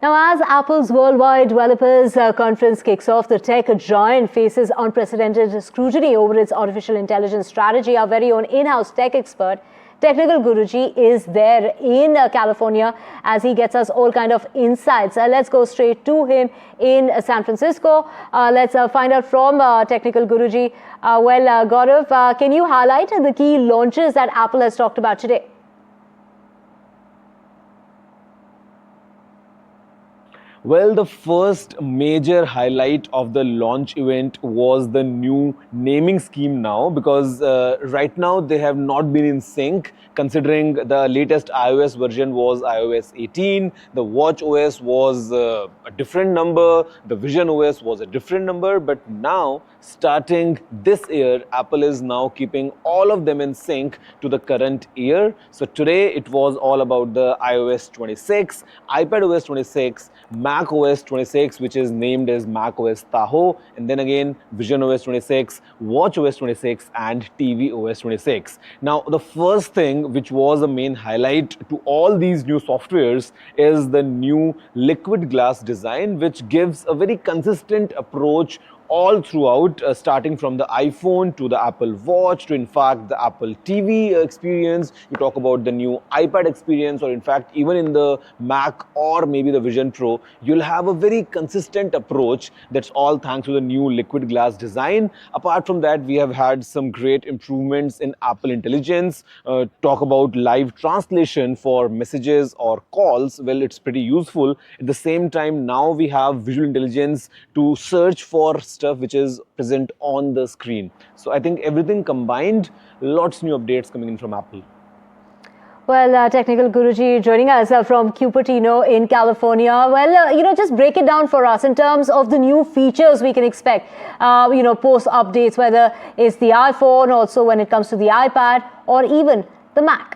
Now, as Apple's Worldwide Developers Conference kicks off, the tech giant faces unprecedented scrutiny over its artificial intelligence strategy. Our very own in-house tech expert, Technical Guruji, is there in California as he gets us all kind of insights. Let's go straight to him in San Francisco. Let's find out from Technical Guruji. Gaurav, can you highlight the key launches that Apple has talked about today? Well, the first major highlight of the launch event was the new naming scheme now, because right now they have not been in sync, considering the latest iOS version was iOS 18, the watchOS was a different number, the visionOS was a different number, but now starting this year, Apple is now keeping all of them in sync to the current year. So today it was all about the iOS 26, iPadOS 26, macOS 26, which is named as macOS Tahoe, and then again visionOS 26, watchOS 26 and tvOS 26. Now the first thing which was the main highlight to all these new softwares is the new liquid glass design, which gives a very consistent approach all throughout, starting from the iPhone to the Apple Watch to in fact the Apple TV experience. You talk about the new iPad experience, or in fact even in the Mac or maybe the Vision Pro, you'll have a very consistent approach. That's all thanks to the new liquid glass design. Apart from that, we have had some great improvements in Apple Intelligence. Talk about live translation for messages or calls. Well, it's pretty useful. At the same time, now we have visual intelligence to search for stuff which is present on the screen. So I think everything combined, lots new updates coming in from Apple. Well, Technical Guruji joining us from Cupertino in California. Well, just break it down for us in terms of the new features we can expect, post updates, whether it's the iPhone, also when it comes to the iPad or even the Mac.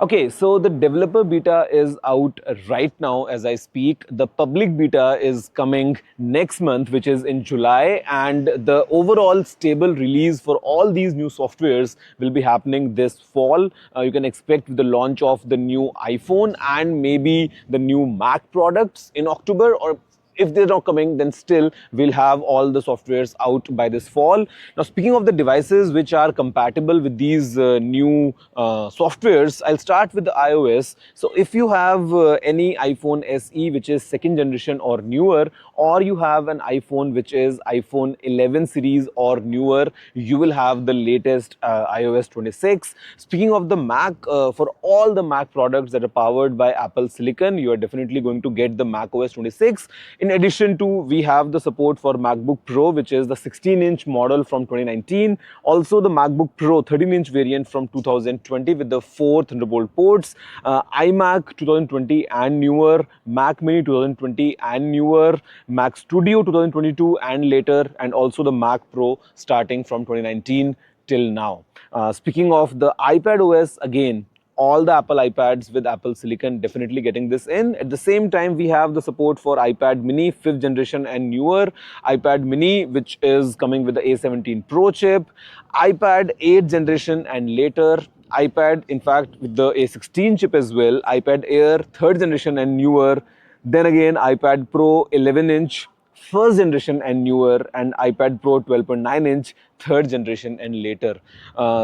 Okay, so the developer beta is out right now as I speak. The public beta is coming next month, which is in July, and the overall stable release for all these new softwares will be happening this fall. You can expect the launch of the new iPhone and maybe the new Mac products in October, or if they're not coming, then still we'll have all the softwares out by this fall. Now, speaking of the devices which are compatible with these new softwares, I'll start with the iOS. So if you have any iPhone SE, which is second generation or newer, or you have an iPhone which is iPhone 11 series or newer, you will have the latest iOS 26. Speaking of the Mac, for all the Mac products that are powered by Apple Silicon, you are definitely going to get the macOS 26. In addition to, we have the support for MacBook Pro, which is the 16-inch model from 2019. Also the MacBook Pro 13-inch variant from 2020 with the 4 Thunderbolt ports. iMac 2020 and newer, Mac Mini 2020 and newer, Mac Studio 2022 and later, and also the Mac Pro starting from 2019 till now. Speaking of the iPadOS, again, all the Apple iPads with Apple Silicon definitely getting this in. At the same time, we have the support for iPad Mini 5th generation and newer, iPad Mini which is coming with the A17 Pro chip, iPad 8th generation and later, iPad in fact with the A16 chip as well, iPad Air 3rd generation and newer, then again iPad Pro 11-inch, first generation and newer, and iPad Pro 12.9-inch, third generation and later.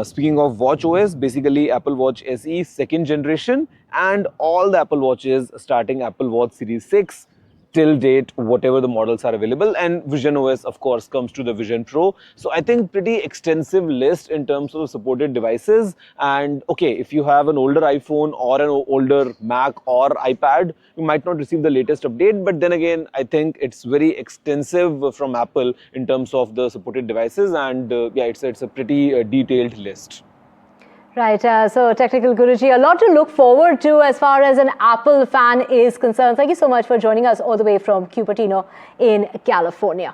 Speaking of watchOS, basically Apple Watch SE second generation and all the Apple Watches starting Apple Watch Series 6 till date, whatever the models are available, and visionOS of course comes to the Vision Pro. So I think pretty extensive list in terms of supported devices. And okay, if you have an older iPhone or an older Mac or iPad, you might not receive the latest update, but then again I think it's very extensive from Apple in terms of the supported devices, and yeah, it's a pretty detailed list. Right, so Technical Guruji, a lot to look forward to as far as an Apple fan is concerned. Thank you so much for joining us all the way from Cupertino in California.